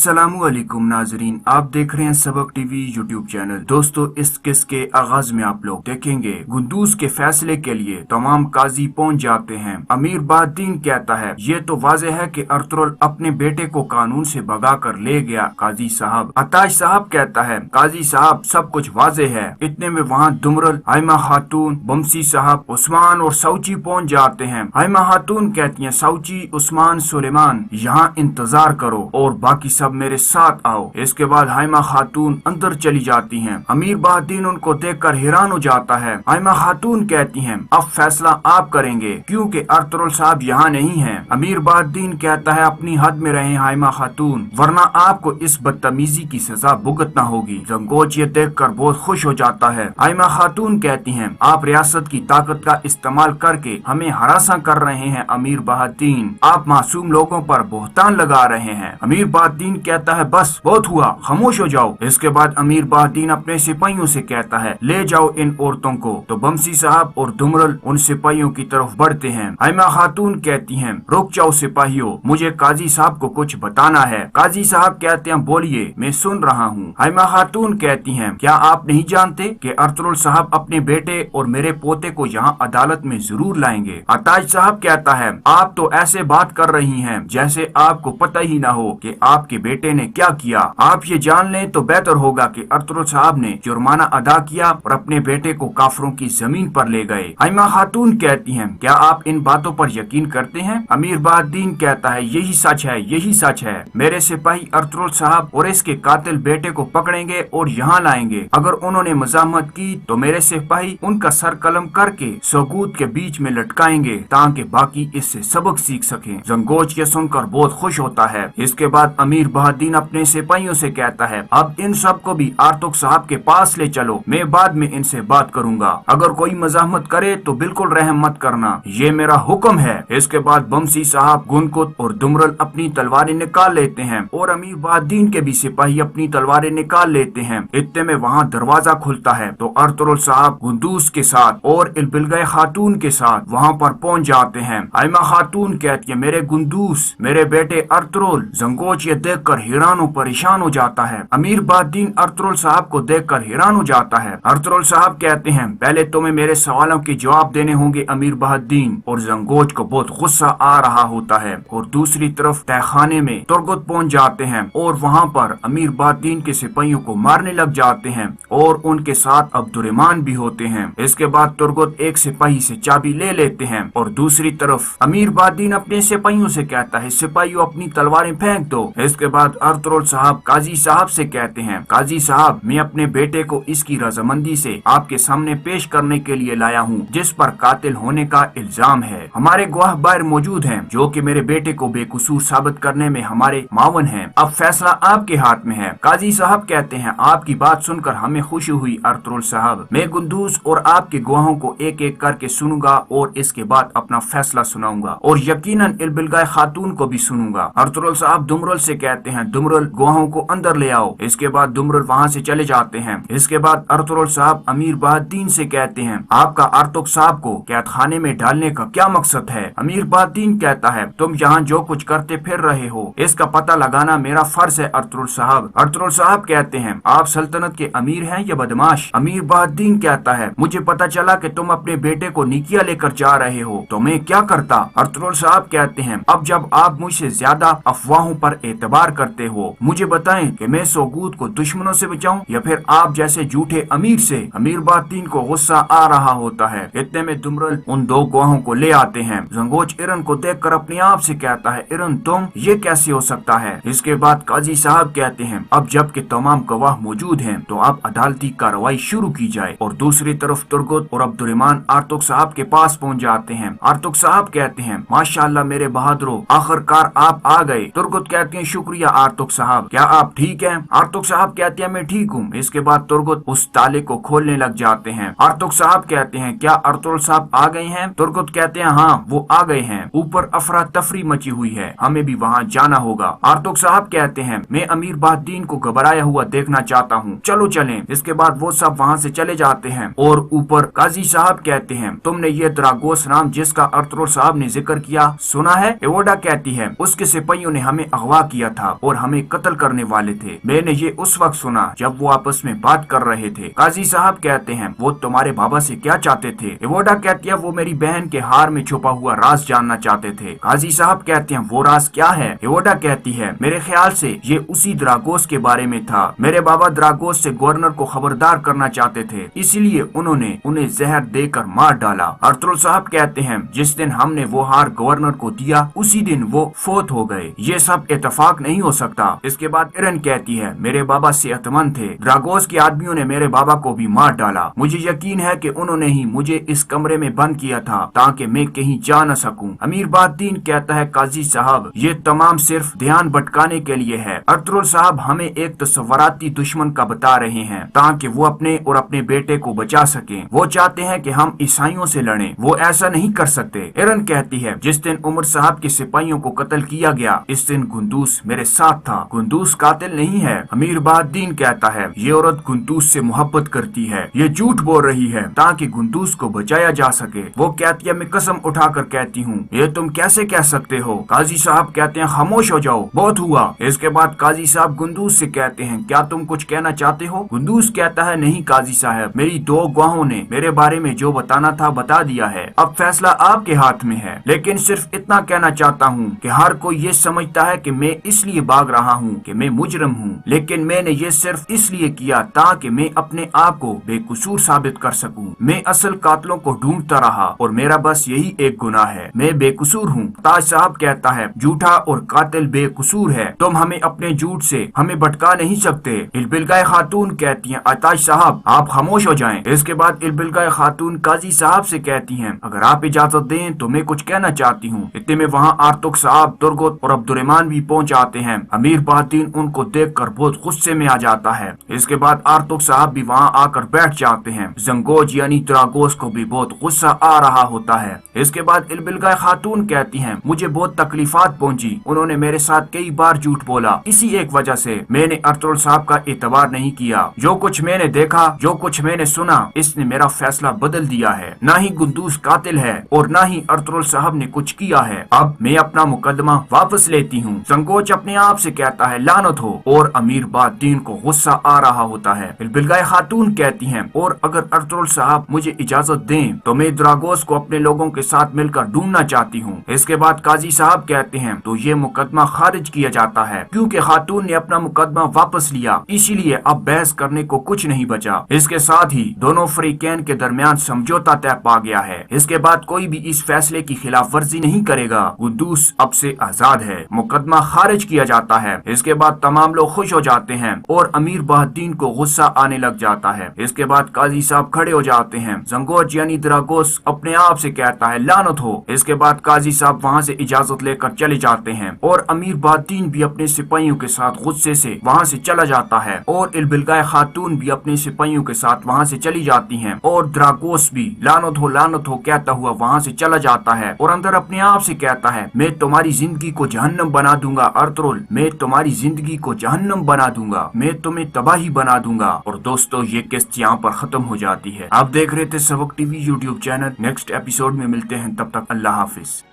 अस्सलामुअलैकुम नाजरीन, आप देख रहे हैं सबक टीवी यूट्यूब चैनल। दोस्तों, इस किस के आगाज में आप लोग देखेंगे गुंदूज के फैसले के लिए तमाम काजी पहुंच जाते हैं। अमीर बहाद्दीन कहता है ये तो वाज़ेह है कि अर्तुगरुल अपने बेटे को कानून से भगा कर ले गया काजी साहब। अताश साहब कहता है काजी साहब सब कुछ वाज़ेह है। इतने में वहाँ दुमरल, हाइमा खातून, बमसी साहब, उस्मान और सऊची पहुँच जाते हैं। हाइमा खातून कहती है सऊची, उस्मान, सुलेमान यहाँ इंतजार करो और बाकी सब मेरे साथ आओ। इसके बाद हाइमा खातून अंदर चली जाती हैं। अमीर बहाद्दीन उनको देखकर हैरान हो जाता है। हाइमा खातून कहती हैं अब फैसला आप करेंगे क्योंकि अर्तुगरुल साहब यहाँ नहीं हैं। अमीर बहाद्दीन कहता है अपनी हद में रहें हाइमा खातून, वरना आपको इस बदतमीजी की सजा भुगतना होगी। जंगोच ये देखकर बहुत खुश हो जाता है। हाइमा खातून कहती हैं आप रियासत की ताकत का इस्तेमाल करके हमें हरासा कर रहे हैं अमीर बहाद्दीन, आप मासूम लोगों पर बोहतान लगा रहे हैं। अमीर बहाद्दीन कहता है बस बहुत हुआ, खामोश हो जाओ। इसके बाद अमीर बहाद्दीन अपने सिपाहियों से कहता है ले जाओ इन औरतों को। तो बमसी साहब और दुमरल उन सिपाहियों की तरफ बढ़ते हैं। हाइमा खातून कहती हैं रुक जाओ सिपाहियों, मुझे काजी साहब को कुछ बताना है। काजी साहब कहते हैं बोलिए, मैं सुन रहा हूँ। हाइमा खातून कहती हैं क्या आप नहीं जानते कि अर्तुगरुल साहब अपने बेटे और मेरे पोते को यहाँ अदालत में जरूर लाएंगे। अताज साहब कहता है आप तो ऐसे बात कर रही हैं जैसे आपको पता ही ना हो कि आपके बेटे ने क्या किया। आप ये जान लें तो बेहतर होगा कि अर्तुगरुल साहब ने जुर्माना अदा किया और अपने बेटे को काफरों की जमीन पर ले गए। हाइमा खातून कहती हैं क्या आप इन बातों पर यकीन करते हैं। अमीर बहाद्दीन कहता है यही सच है, यही सच है। मेरे सिपाही अर्तुगरुल साहब और इसके कातिल बेटे को पकड़ेंगे और यहाँ लाएंगे। अगर उन्होंने मजामत की तो मेरे सिपाही उनका सर कलम करके सबूत के बीच में लटकाएंगे ताकि बाकी इससे सबक सीख सकें। जंगोच ये सुनकर बहुत खुश होता है। इसके बाद अमीर बहाद्दीन अपने सिपाहियों से कहता है अब इन सब को भी आर्तुग साहब के पास ले चलो, मैं बाद में इनसे बात करूंगा। अगर कोई मजामत करे तो बिल्कुल रहम मत करना, ये मेरा हुक्म है। इसके बाद बमसी साहब, गुनकुत और दुमरल अपनी तलवारें निकाल लेते हैं और अमीर बहाद्दीन के भी सिपाही अपनी तलवारें निकाल लेते हैं। इतने में वहाँ दरवाजा खुलता है तो अर्तुगरुल साहब गुंदूज के साथ और इल्बिलगाय खातून के साथ वहाँ पर पहुँच जाते हैं। हाइमा खातून कहती है मेरे गुंदूस, मेरे बेटे अर्तुगरुल। जंगोच ये देखकर हैरान और परेशान हो जाता है। अमीर बहाद्दीन अर्तुगरुल साहब को देखकर हैरान हो जाता है। अर्तुगरुल साहब कहते हैं पहले तुम्हें मेरे सवालों के जवाब देने होंगे अमीर बहाद्दीन। और जंगोच को बहुत गुस्सा आ रहा होता है। और दूसरी तरफ तहखाने में तुर्गुत पहुंच जाते हैं और वहां पर अमीर बहाद्दीन के सिपाहियों को मारने लग जाते हैं और उनके साथ अब्दुर्रहमान भी होते हैं। इसके बाद तुर्गुत एक सिपाही से चाबी ले लेते हैं और दूसरी तरफ अमीर बहाद्दीन अपने सिपाहियों से कहता है सिपाहियों अपनी तलवारें फेंक दो। इसके बाद अर्तुगरुल साहब काजी साहब से कहते हैं काजी साहब मैं अपने बेटे को इसकी रजामंदी से आपके सामने पेश करने के लिए लाया हूँ जिस पर कातिल होने का इल्जाम है। हमारे गवाह बाहर मौजूद हैं जो कि मेरे बेटे को बेकसूर साबित करने में हमारे मावन हैं। अब फैसला आपके हाथ में है। काजी साहब कहते हैं आपकी बात सुनकर हमें खुशी हुई अर्तुगरुल साहब, मैं गुंदूज और आपके गवाहों को एक एक करके सुनूंगा और इसके बाद अपना फैसला सुनाऊंगा और यकीनन इल्बिलगाय खातून को भी सुनूंगा। अर्तुगरुल साहब दुमरल से कहते हैं दुमरल गवाहों को अंदर ले आओ। इसके बाद दुमरल वहाँ से चले जाते हैं। इसके बाद अर्तुगरुल साहब अमीर बहाद्दीन से कहते हैं आपका अर्तुग साहब को कैद खाने में डालने का क्या मकसद है। अमीर बहाद्दीन कहता है तुम यहाँ जो कुछ करते फिर रहे हो इसका पता लगाना मेरा फर्ज है अर्तुगरुल साहब। अर्तुगरुल साहब कहते हैं आप सल्तनत के अमीर हैं या बदमाश। अमीर बहाद्दीन कहता है मुझे पता चला कि तुम अपने बेटे को निकिया लेकर जा रहे हो तो मैं क्या करता। अर्तुगरुल साहब कहते हैं अब जब आप मुझसे ज्यादा अफवाहों पर एतबार करते हो मुझे बताएं कि मैं सोगूत को दुश्मनों से बचाऊं या फिर आप जैसे झूठे अमीर से। अमीर बहाद्दीन को गुस्सा आ रहा होता है। इतने में दुमरल उन दो गवाहों को ले आते हैं। जंगोच इरन को देखकर अपने आप से कहता है इरन तुम, ये कैसे हो सकता है। इसके बाद काजी साहब कहते हैं अब जबकि तमाम गवाह मौजूद हैं तो अब अदालती कार्रवाई शुरू की जाए। और दूसरी तरफ तुर्गुत और अब्दुर्रहमान अर्तुग साहब के पास पहुँच जाते हैं। अर्तुग साहब कहते हैं माशाअल्लाह मेरे बहादुरों, आखिरकार आप आ गए। तुर्गुत कहते हैं शुक्रिया अर्तुग साहब, क्या आप ठीक हैं। अर्तुग साहब कहते हैं मैं ठीक हूँ। इसके बाद तुर्गुत उस ताले को खोलने लग जाते हैं। अर्तुग साहब कहते हैं क्या अर्तुगरुल साहब आ गए हैं। तुर्गुत कहते हैं हाँ वो आ गए हैं, ऊपर अफरा तफरी मची हुई है, हमें भी वहाँ जाना होगा। अर्तुग साहब कहते हैं मैं अमीर बहाद्दीन को घबराया हुआ देखना चाहता हूँ, चलो चलें। इसके बाद वो सब वहाँ से चले जाते हैं। और ऊपर काजी साहब कहते हैं तुमने ये द्रागोस नाम जिसका अर्तुगरुल साहब ने जिक्र किया सुना है। एवोडा कहती है उसके सिपाहियों ने हमें अगवा किया था साहब और हमें कत्ल करने वाले थे। मैंने ये उस वक्त सुना जब वो आपस में बात कर रहे थे। काजी साहब कहते हैं वो तुम्हारे बाबा से क्या चाहते थे? एवोडा कहती है वो मेरी बहन के हार में छुपा हुआ राज जानना चाहते थे। काजी साहब कहते हैं वो राज क्या है? एवोडा कहती है मेरे ख्याल से ये उसी द्रागोस के बारे में था। मेरे बाबा द्रागोस से गवर्नर को खबरदार करना चाहते थे, इसीलिए उन्होंने उन्हें जहर देकर मार डाला। अर्तुल साहब कहते हैं जिस दिन हमने वो हार गवर्नर को दिया उसी दिन वो फोत हो गए। ये सब इत्तेफाक नहीं हो सकता। इसके बाद इरन कहती है मेरे बाबा सेहतमंद थे, द्रागोस के आदमियों ने मेरे बाबा को भी मार डाला। मुझे यकीन है कि उन्होंने ही मुझे इस कमरे में बंद किया था ताकि मैं कहीं जा न सकूं। अमीर बादीन कहता है काजी साहब ये तमाम सिर्फ ध्यान भटकाने के लिए है। अर्तुल साहब हमें एक तस्वराती दुश्मन का बता रहे हैं ताकि वो अपने और अपने बेटे को बचा सके। वो चाहते हैं कि हम ईसाइयों से लड़ें, वो ऐसा नहीं कर सकते। एरन कहती है जिस दिन उमर साहब के सिपाहियों को कत्ल किया गया इस दिन गुंदूस मेरे साथ था। गुंदूस कातिल नहीं है। अमीर बादीन कहता है ये औरत गुंदूस से मोहब्बत करती है, ये झूठ बोल रही है ताकि गुंदूस को बचाया जा सके। वो कहती है मैं कसम उठाकर कहती हूँ ये तुम कैसे कह सकते हो? काजी साहब कहते हैं खामोश हो जाओ, बहुत हुआ। इसके बाद काजी साहब गुंदूस से कहते हैं क्या तुम कुछ कहना चाहते हो? गुंदूस कहता है नहीं काजी साहब, मेरी दो गवाहों ने मेरे बारे में जो बताना था बता दिया है, अब फैसला आपके हाथ में है। लेकिन सिर्फ इतना कहना चाहता हूँ कि हर कोई ये समझता है कि मैं इसलिए भाग रहा हूँ कि मैं मुजरिम हूँ, लेकिन मैंने ये सिर्फ इसलिए किया ताकि मैं अपने आप को बेकसूर साबित कर सकूं। मैं असल कातलों को ढूंढता रहा और मेरा बस यही एक गुनाह है, मैं बेकसूर हूँ। ताज साहब कहता है झूठा और कातिल बेकसूर है, तुम हमें अपने झूठ से हमें भटका नहीं सकते। इल्बिलगाए खातून कहती हैं अताज साहब आप खामोश हो जाएं। इसके बाद इल्बिलगाए खातून काजी साहब से कहती हैं अगर आप इजाजत दें तो मैं कुछ कहना चाहती हूँ। इतने में वहाँ आर्तुक साहब, तुर्गुत और अब्दुर्रहमान भी पहुँच आते हैं। अमीर बादीन उनको देखकर बहुत गुस्से में आ जाता है। इसके बाद आर्तुक साहब भी वहाँ आकर बैठ जाते हैं। जंगोज यानी द्रागोस को भी बहुत गुस्सा आ रहा होता है। इसके बाद इल्बिलगाए खातून कहती हैं मुझे बहुत तकलीफात पहुंची, उन्होंने मेरे साथ कई बार झूठ बोला, इसी एक वजह से मैंने अर्तुल साहब का एतबार नहीं किया। जो कुछ मैंने देखा, जो कुछ मैंने सुना, इसने मेरा फैसला बदल दिया है। ना ही गुंदूस कातिल है और ना ही अर्तुल साहब ने कुछ किया है। अब मैं अपना मुकदमा वापस लेती हूँ। संकोच अपने आप से कहता है लानत हो और अमीर बादीन को गुस्सा आ रहा होता है। इल्बिलगाए खातून कहती हैं और अगर अर्तुल साहब मुझे इजाजत दें तो मैं द्रागोस को अपने लोगों के साथ मिलकर ढूंढना चाहती हूँ। इसके बाद काजी साहब कहते हैं तो ये मुकदमा खारिज किया जाता है क्योंकि खातून ने अपना मुकदमा वापस लिया, इसीलिए अब बहस करने को कुछ नहीं बचा। इसके साथ ही दोनों फरीकैन के दरमियान समझौता तय पा गया है। इसके बाद कोई भी इस फैसले की खिलाफ वर्जी नहीं करेगा। गुंदूस अब से आजाद है। मुकदमा खारिज किया जाता है। इसके बाद तमाम लोग खुश हो जाते हैं और अमीर बहादीन को गुस्सा आने लग जाता है। इसके बाद काजी साहब खड़े हो जाते हैं। जंगोज यानी द्रागोस अपने आप से कहता है लानत हो। इसके बाद काजी साहब वहाँ से इजाजत लेकर चले जाते हैं और अमीर बहादीन भी अपने सिपाहियों के साथ गुस्से से वहाँ से चला जाता है और इल्बिलगाए खातून भी अपने सिपाहियों के साथ वहाँ से चली जाती हैं और द्रागोस भी लानत हो कहता हुआ वहाँ से चला जाता है और अंदर अपने आप से कहता है मैं तुम्हारी जिंदगी को जहन्नम बना दूंगा अर्तुल, मैं तुम्हारी जिंदगी को जहन्नम बना दूंगा, मैं तुम्हें तबाही बना दूंगा। और दोस्तों ये किस्त यहाँ पर खत्म हो जाती है। आप देख रहे थे सबक TV YouTube channel. Next episode में मिलते हैं, तब तक अल्लाह हाफिज।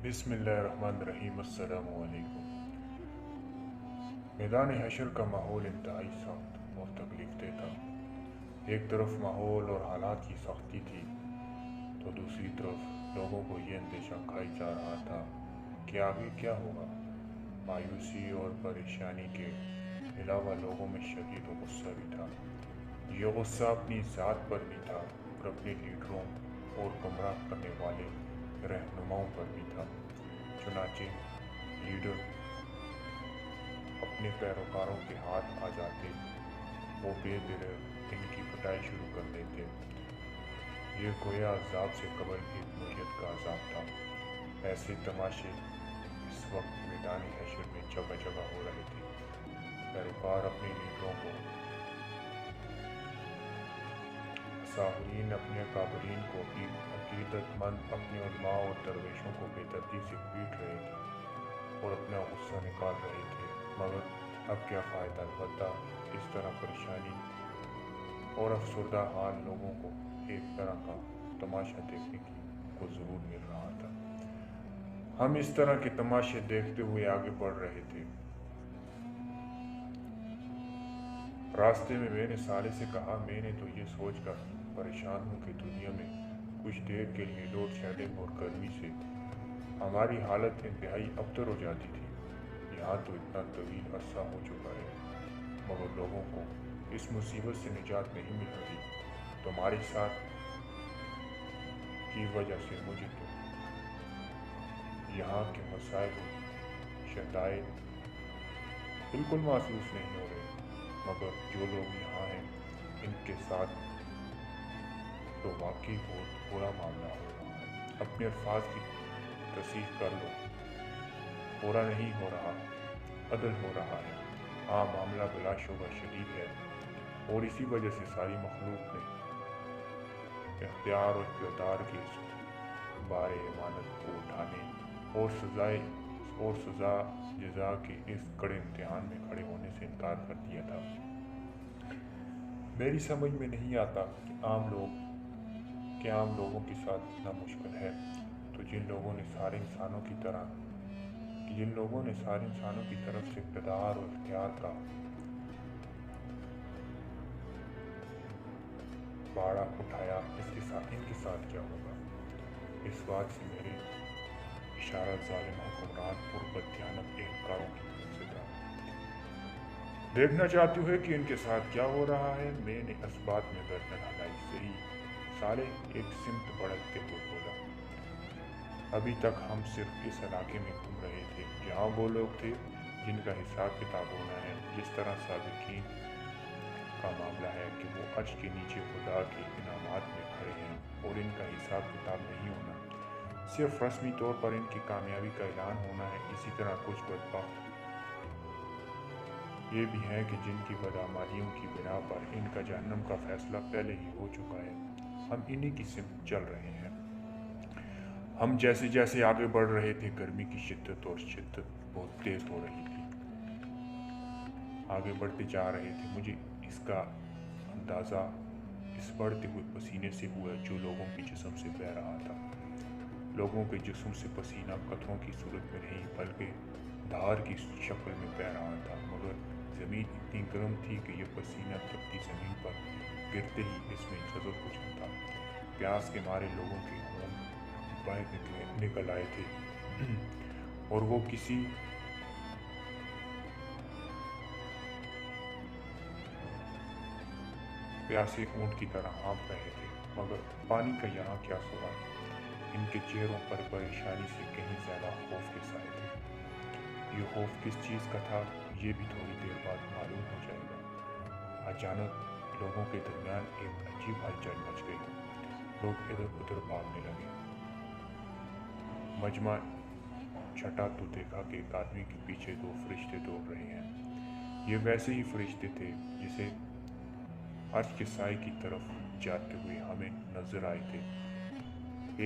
बिस्मिल्लाहिर्रहमानिर्रहीम। अस्सलामु अलैकुम। मैदान हशर का माहौल इंतहाई सख्त और तकलीफ देता। एक तरफ माहौल और हालात की सख्ती थी तो दूसरी तरफ लोगों को ये अंदेशा खाई जा रहा था कि आगे क्या होगा। मायूसी और परेशानी के अलावा लोगों में शदीद गुस्सा भी था। ये गुस्सा अपनी ज़ात पर भी था और अपने लीडरों और गुमराह करने वाले रहनुमाओं पर भी था। चुनाचे लीडर अपने पैरोकारों के हाथ आ जाते, वो बेदर इनकी पिटाई शुरू कर देते। ये गोया अजाब से कबल की नूरियत का अजाब था। ऐसे तमाशे इस वक्त मैदान हशर में जगह जगह हो रहे थे। पैरोकार अपने लीडरों को, साहरीन अपने काबरीन को, अकीदतमंद अपने उलमा और दरवेशों को बेदर्दी से पीट रहे थे और अपना गुस्सा निकाल रहे थे। मगर अब क्या फ़ायदा। अलबत्ता इस तरह परेशानी और अफसरदा हाल लोगों को एक तरह का तमाशा देखने की को ज़रूर मिल रहा था। हम इस तरह के तमाशे देखते हुए आगे बढ़ रहे थे। रास्ते में मैंने साले से कहा, मैंने तो ये सोचकर परेशान हूँ कि दुनिया में कुछ देर के लिए लोड शेडिंग और गर्मी से हमारी हालत इंतहाई अबतर हो जाती थी। यहाँ तो इतना तवील अरसा हो चुका है, मगर लोगों को इस मुसीबत से निजात नहीं मिल रही। तुम्हारे साथ की वजह से मुझे तो यहाँ के मसाइल शदायद बिल्कुल महसूस नहीं हो रहे, मगर जो लोग यहाँ हैं इनके साथ तो वाकई बहुत बुरा मामला हो रहा है। अपने अल्फाज की तसीह कर लो, बुरा नहीं हो रहा, अदल हो रहा है। हाँ, मामला बिलाशुबा शदीद है और इसी वजह से सारी मखलूक ने इख्तियार और इक़्तिदार के इस बारे इमानत को उठाने और सज़ा जज़ा के इस कड़े इम्तिहान में खड़े होने से इनकार कर दिया था। मेरी समझ में नहीं आता कि आम लोगों के साथ इतना मुश्किल है, तो जिन लोगों ने सारे इंसानों की तरफ से इक़्तिदार और इख्तियार का बाड़ा उठाया, इनके साथ क्या होगा। इस बात से मेरे इशारा ज़ालिम हुक्मरान पुरबददियानत एहलकारों की तरफ से था। देखना चाहते हो कि इनके साथ क्या हो रहा है। मैंने इस बात में गर्दन हिलाई। सही साले, एक सिमत बढ़ते हुए बोला। अभी तक हम सिर्फ इस इलाके में घूम रहे थे जहाँ वो लोग थे जिनका हिसाब किताब होना है। जिस तरह साबिकीन का मामला है कि वो अर्श के नीचे खुदा के इनामात में खड़े हैं और इनका हिसाब किताब नहीं होना, सिर्फ रस्मी तौर पर इनकी कामयाबी का ऐलान होना है। इसी तरह कुछ बदबख्त ये भी हैं कि जिनकी बदआमालियों की बिना पर इनका जहन्नम का फैसला पहले ही हो चुका है। हम इन्हीं की सिमत चल रहे हैं। हम जैसे जैसे आगे बढ़ रहे थे, गर्मी की शिद्दत बहुत तेज हो रही थी। आगे बढ़ते जा रहे थे। मुझे इसका अंदाज़ा इस बढ़ते हुए पसीने से हुआ जो लोगों के जिस्म से बह रहा था। लोगों के जिस्म से पसीना कतरों की सूरत में नहीं बल्कि धार की शक्ल में बह रहा था, मगर ज़मीन इतनी गर्म थी कि यह पसीना तपती ज़मीन पर गिरते ही इसमें जज़ब हो जाता। प्यास के मारे लोगों के होंठ बह निकल आए थे और वो किसी प्यासे ऊंट की तरह हाँफ रहे थे। मगर पानी का यहाँ क्या सवाल। इनके चेहरों पर परेशानी से कहीं ज़्यादा खौफ के साए थे। ये खौफ किस चीज़ का था, ये भी थोड़ी देर बाद मालूम हो जाएगा। अचानक लोगों के दरमियान एक अजीब हलचल मच गई। लोग इधर उधर भागने लगे। मजमा छटा तो देखा कि एक आदमी के पीछे दो फरिश्ते दौड़ रहे हैं। ये वैसे ही फरिश्ते थे जिसे अर्श के साए की तरफ जाते हुए हमें नजर आए थे।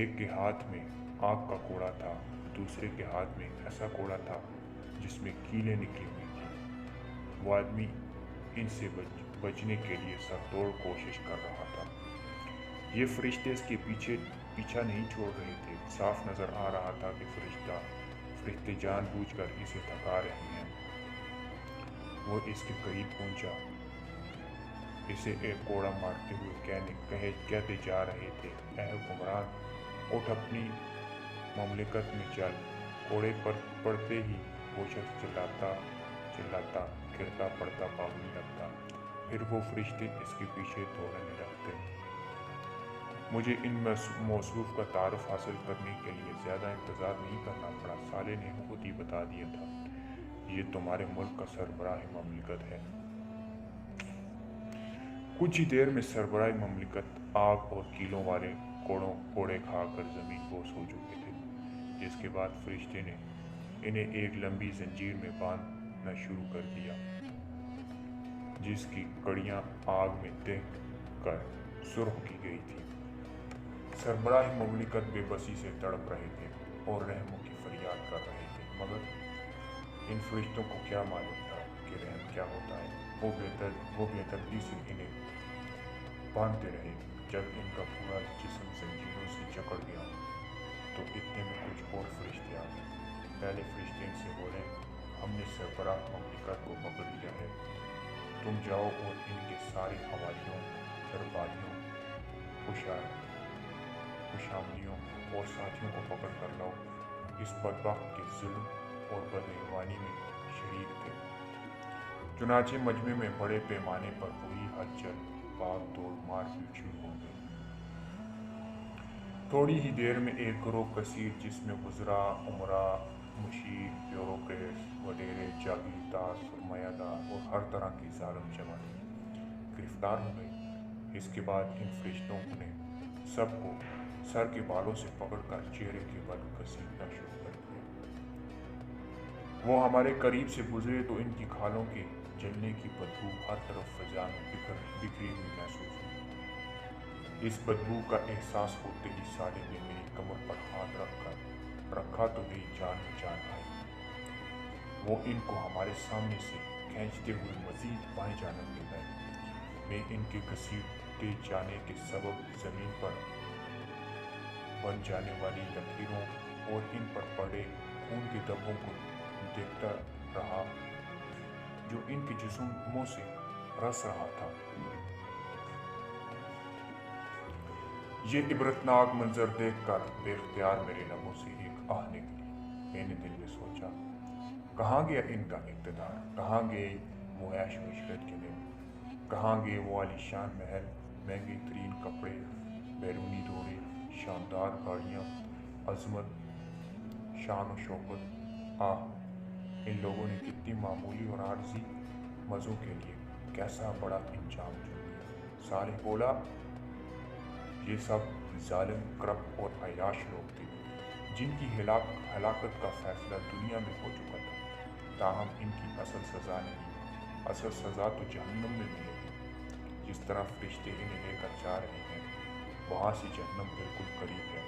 एक के हाथ में आग का कोड़ा था, दूसरे के हाथ में ऐसा कोड़ा था जिसमें कीलें निकली हुई थी। वो आदमी इनसे बचने के लिए सरतोड़ कोशिश कर रहा था। ये फरिश्ते इसके पीछा नहीं छोड़ रहे थे। साफ नजर आ रहा था कि फरिश्ते जानबूझकर इसे थका रहे हैं। वो इसके करीब पहुंचा, इसे एक कोड़ा मारते हुए कहते जा रहे थे, ऐ हुक्मरान, उठ, अपनी ममलिकत में चल। कोड़े पर पड़ते ही वो शख्स चिल्लाता गिरता पड़ता भागने लगता। फिर वो फरिश्ते इसके पीछे दौड़ने लगते। मुझे इन मौसूफ का तारुफ हासिल करने के लिए ज़्यादा इंतज़ार नहीं करना पड़ा। साले ने खुद ही बता दिया था, ये तुम्हारे मुल्क का सरबराह ममलिकत है। कुछ ही देर में सरबराह ममलिकत आग और कीलों वाले कोड़े खाकर ज़मीन बोस हो चुके थे। जिसके बाद फरिश्ते ने इन्हें एक लंबी जंजीर में बांधना शुरू कर दिया, जिसकी कड़ियाँ आग में देख कर सुर्ख की गई थी। सरबराह ममलिकत बेबसी से तड़प रहे थे और रहमों की फरियाद कर रहे थे, मगर इन फरिश्तों को क्या मालूम था कि रहम क्या होता है। वो बेदर्दी से इन्हें बांधते रहे। जब इनका पूरा जिस्म जंजीरों से जकड़ गया تو اتنے میں کچھ اور فرشتے آ گئے۔ پہلے فرشتے ان سے بولے، ہم نے سربراہ مملکت کو پکڑ لیا ہے، تم جاؤ اور ان کے سارے حواریوں، درباریوں، خوشامدیوں اور ساتھیوں کو پکڑ کر لاؤ، اس بدبخت کے ظلم اور بدعنوانی میں شریک تھے۔ چنانچہ مجمع میں بڑے پیمانے پر ہوئی ہلچل، بھاگ دوڑ، مار پیٹ شروع ہو گئی۔ تھوڑی ہی دیر میں ایک گروہ کثیر جس میں وزراء، امراء، مشیر، بیوروکریٹس، وڈیرے، جاگیردار، سرمایہ دار اور ہر طرح کی ظالم جماعتیں گرفتار ہو گئی۔ اس کے بعد ان فرشتوں نے سب کو سر کے بالوں سے پکڑ کر چہرے کے بل گھسیٹنا شروع کر دیا۔ وہ ہمارے قریب سے گزرے تو ان کی کھالوں کے جلنے کی بدبو ہر طرف فضا میں بکھری ہوئی محسوس ہوئی۔ اس بدبو کا احساس ہوتے ہی سالم نے میری کمر پر ہاتھ رکھا تو میری جان میں جان آئی۔ وہ ان کو ہمارے سامنے سے کھینچتے ہوئے مزید بائیں جانب لے گئے۔ میں ان کے گھسیٹے جانے کے سبب زمین پر بن جانے والی لکیروں اور ان پر پڑے خون کے دھبوں کو دیکھتا رہا جو ان کے جسموں سے رس رہا تھا۔ یہ عبرتناک منظر دیکھ کر بے اختیار میرے لبوں سے ایک آہ نکلی۔ میں نے دل میں سوچا، کہاں گیا ان کا اقتدار؟ کہاں گئے وہ عیش و عشرت کے دن؟ کہاں گئے وہ عالیشان محل، مہنگے ترین کپڑے، بیرونی دورے، شاندار گاڑیاں، عظمت، شان و شوکت؟ آہ، ان لوگوں نے کتنی معمولی اور عارضی مزوں کے لیے کیسا بڑا انجام چن لیا۔ صالح بولا، یہ سب ظالم، کرپٹ اور عیاش لوگ تھے جن کی ہلاکت کا فیصلہ دنیا میں ہو چکا تھا، تاہم ان کی اصل سزا نہیں، اصل سزا تو جہنم میں ملے گی۔ جس طرح فرشتے انہیں لے کر جا رہے ہیں، وہاں سے جہنم بالکل قریب ہے۔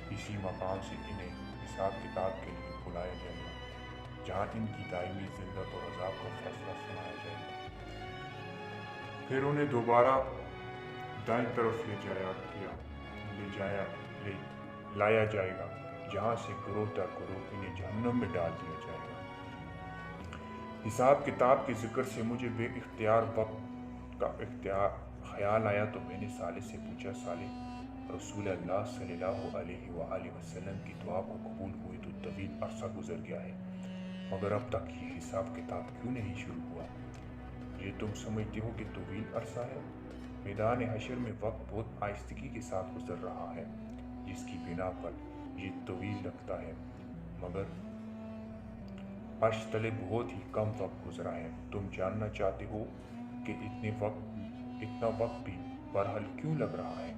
اسی مقام سے انہیں حساب کتاب کے لیے بلایا جائے گا، جہاں ان کی دائمی ذلت اور عذاب کا فیصلہ سنایا جائے گا۔ پھر انہیں دوبارہ دائیں طرف لایا جائے گا، جہاں سے گروہ در گروہ انہیں جہنم میں ڈال دیا جائے گا۔ حساب کتاب کے ذکر سے مجھے بے اختیار وقت کا خیال آیا تو میں نے صالح سے پوچھا، صالح، رسول اللہ صلی اللہ علیہ وآلہ وسلم کی دعا کو قبول ہوئے تو طویل عرصہ گزر گیا ہے، مگر اب تک یہ حساب کتاب کیوں نہیں شروع ہوا؟ یہ تم سمجھتے ہو کہ طویل عرصہ ہے؟ میدان حشر میں وقت بہت آہستگی کے ساتھ گزر رہا ہے، جس کی بنا پر یہ طویل لگتا ہے، مگر عرش تلے بہت ہی کم وقت گزرا ہے۔ تم جاننا چاہتے ہو کہ اتنا وقت بھی برحال کیوں لگ رہا ہے؟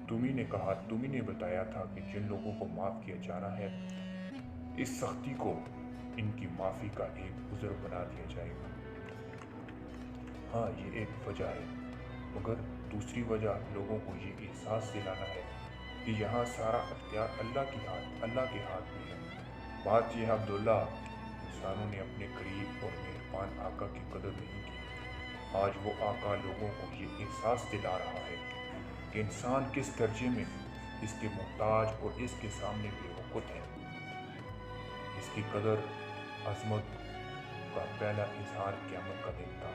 تمہیں نے کہا، تمہیں نے بتایا تھا کہ جن لوگوں کو معاف کیا جانا ہے، اس سختی کو ان کی معافی کا ایک عذر بنا دیا جائے گا۔ ہاں، یہ ایک وجہ ہے، مگر دوسری وجہ لوگوں کو یہ احساس دلانا ہے کہ یہاں سارا اختیار اللہ کے ہاتھ میں ہے۔ بات یہ ہے عبداللہ، انسانوں نے اپنے قریب اور مہربان آقا کی قدر نہیں کی۔ آج وہ آقا لوگوں کو یہ احساس دلا رہا ہے کہ انسان کس درجے میں اس کے محتاج اور اس کے سامنے بے وقت ہے۔ اس کی قدر، عظمت کا پہلا اظہار قیامت کا دن تھا،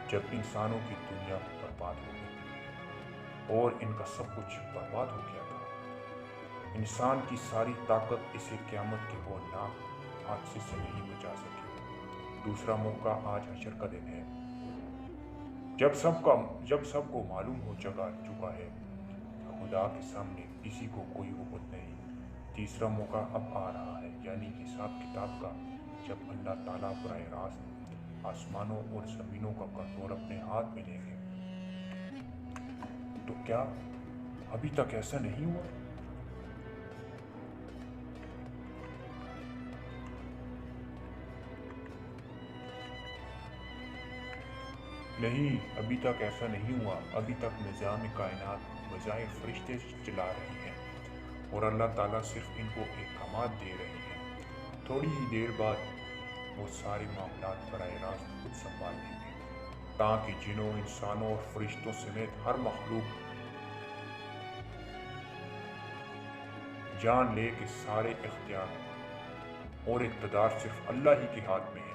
جب انسانوں کی دنیا برباد ہو گئی اور ان کا سب کچھ برباد ہو گیا تھا۔ انسان کی ساری طاقت اسے قیامت کے ہولناک حادثے سے نہیں بچا سکی۔ دوسرا موقع آج حشر کا دن ہے، جب سب کو معلوم ہو چکا ہے خدا کے سامنے کسی کو کوئی وقت نہیں۔ تیسرا موقع اب آ رہا ہے، یعنی حساب کتاب کا، جب اللہ تعالیٰ براہ راست آسمانوں اور زمینوں کا کنٹرول اپنے ہاتھ میں لیں گے۔ تو کیا ابھی تک ایسا نہیں ہوا؟ نہیں، ابھی تک ایسا نہیں ہوا۔ ابھی تک نظام کائنات بظاہر فرشتے چلا رہے ہیں اور اللہ تعالیٰ صرف ان کو احکامات دے رہے ہیں۔ تھوڑی ہی دیر بعد وہ سارے معاملات براہ راست خود سنبھال لیں گے، تاکہ جنوں، انسانوں اور فرشتوں سمیت ہر مخلوق جان لے کہ سارے اختیار اور اقتدار صرف اللہ ہی کے ہاتھ میں ہے۔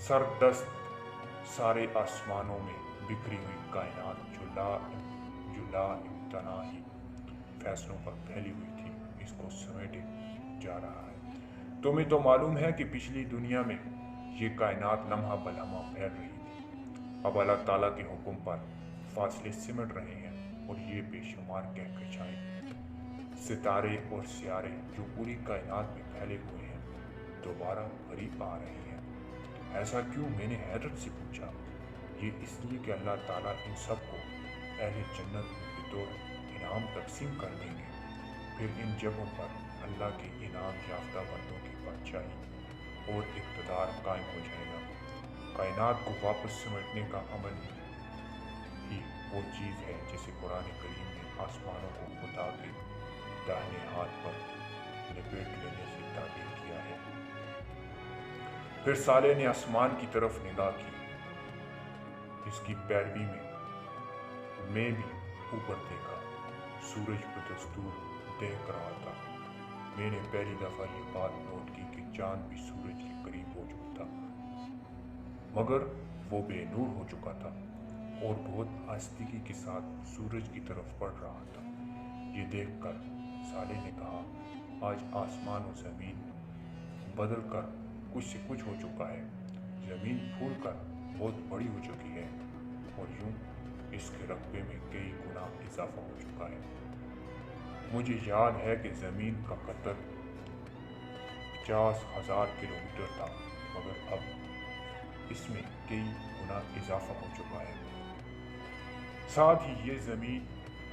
سردست سارے آسمانوں میں بکھری ہوئی کائنات جو لا امتناہی فیصلوں پر پھیلی ہوئی تھی، اس کو سمیٹے جا رہا ہے۔ تمہیں تو معلوم ہے کہ پچھلی دنیا میں یہ کائنات لمحہ بلمحہ پھیل رہی تھی، اب اللہ تعالیٰ کے حکم پر فاصلے سمٹ رہے ہیں اور یہ بے شمار کہکشائیں، ستارے اور سیارے جو پوری کائنات میں پھیلے ہوئے ہیں دوبارہ قریب آ رہے ہیں۔ ایسا کیوں؟ میں نے حیرت سے پوچھا۔ یہ اس لیے کہ اللہ تعالیٰ ان سب کو اہل جنت میں بطور انعام تقسیم کر دیں گے، پھر ان جگہوں پر اللہ کے انعام یافتہ بندوں کی بادشاہی اور اقتدار قائم ہو جائے گا۔ کائنات کو واپس سمیٹنے کا عمل ہی وہ چیز ہے جسے قرآن کریم نے آسمانوں کو خدا کے داہنے ہاتھ پر لپیٹ لینے سے تعبیر کیا ہے۔ پھر صالح نے آسمان کی طرف نگاہ کی، اس کی پیروی میں بھی اوپر دیکھا، سورج بدستور دیکھ رہا تھا۔ میں نے پہلی دفعہ یہ بات نوٹ کی کہ چاند بھی سورج کے قریب ہو چکا تھا، مگر وہ بے نور ہو چکا تھا اور بہت آہستگی کے ساتھ سورج کی طرف بڑھ رہا تھا۔ یہ دیکھ کر صالح نے کہا، آج آسمان و زمین بدل کر کچھ سے کچھ ہو چکا ہے، زمین پھول کر بہت بڑی ہو چکی ہے اور یوں اس کے رقبے میں کئی گنا اضافہ ہو چکا ہے۔ مجھے یاد ہے کہ زمین کا قطر 50,000 کلومیٹر تھا، مگر اب اس میں کئی گنا اضافہ ہو چکا ہے۔ ساتھ ہی یہ زمین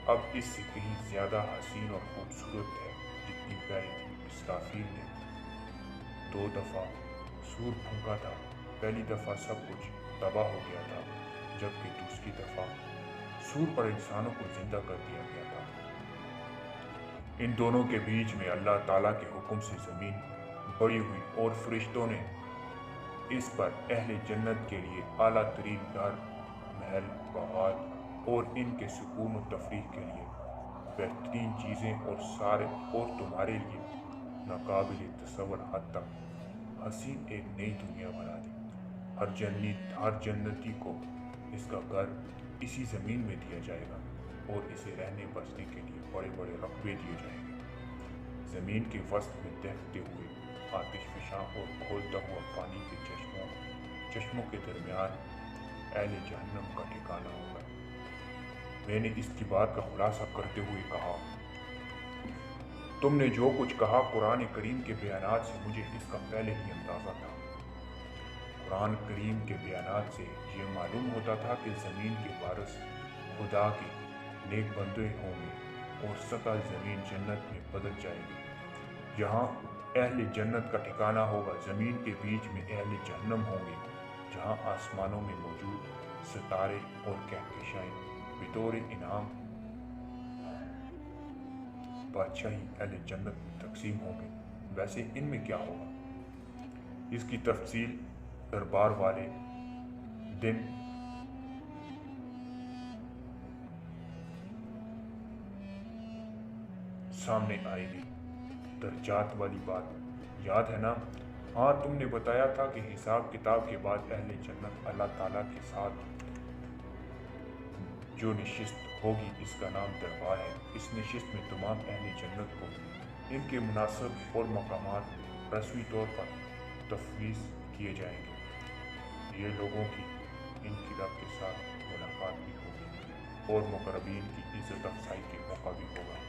اب اس سے کہیں زیادہ حسین اور خوبصورت ہے جتنی پہلے تھی۔ اسرافیل نے 2 دفعہ سور پھونکا تھا، پہلی دفعہ سب کچھ تباہ ہو گیا تھا، جبکہ دوسری دفعہ سور پر انسانوں کو زندہ کر دیا گیا تھا۔ ان دونوں کے بیچ میں اللہ تعالیٰ کے حکم سے زمین بڑی ہوئی اور فرشتوں نے اس پر اہل جنت کے لیے اعلیٰ ترین گھر، محل، باغات اور ان کے سکون و تفریح کے لیے بہترین چیزیں اور تمہارے لیے ناقابل تصور حد تک حسین ایک نئی دنیا بنا دی۔ ہر جنتی کو اس کا گھر اسی زمین میں دیا جائے گا اور اسے رہنے بسنے کے لیے بڑے بڑے رقبے دیے جائیں گے۔ زمین کے وسط میں دہتے ہوئے آتش فشاں اور کھولتا ہوا پانی کے چشموں کے درمیان اہل جہنم کا ٹھکانہ ہوگا۔ میں نے اس کی بات کا خلاصہ کرتے ہوئے کہا، تم نے جو کچھ کہا قرآن کریم کے بیانات سے مجھے اس کا پہلے ہی اندازہ تھا۔ قرآن کریم کے بیانات سے یہ معلوم ہوتا تھا کہ زمین کے وارث خدا کے نیک بندے ہوں گے اور سطح زمین جنت میں بدل جائے گی، جہاں اہل جنت کا ٹھکانہ ہوگا۔ زمین کے بیچ میں اہل جہنم ہوں گے، جہاں آسمانوں میں موجود ستارے اور کہکشائیں بطور انعام بادشاہی اہل جنت میں تقسیم ہوں گے۔ ویسے ان میں کیا ہوگا؟ اس کی تفصیل دربار والے دن سامنے آئے گی۔ درجات والی بات یاد ہے نا؟ ہاں، تم نے بتایا تھا کہ حساب کتاب کے بعد اہل جنت اللہ تعالیٰ کے ساتھ جو نشست ہوگی اس کا نام دربار ہے۔ اس نشست میں تمام اہل جنت کو ان کے مناصب اور مقامات رسمی طور پر تفویض کیے جائیں گے۔ یہ لوگوں کی ان کی رب کے ساتھ ملاقات بھی ہوگی اور مقربین کی عزت افزائی کے موقع بھی ہوگا۔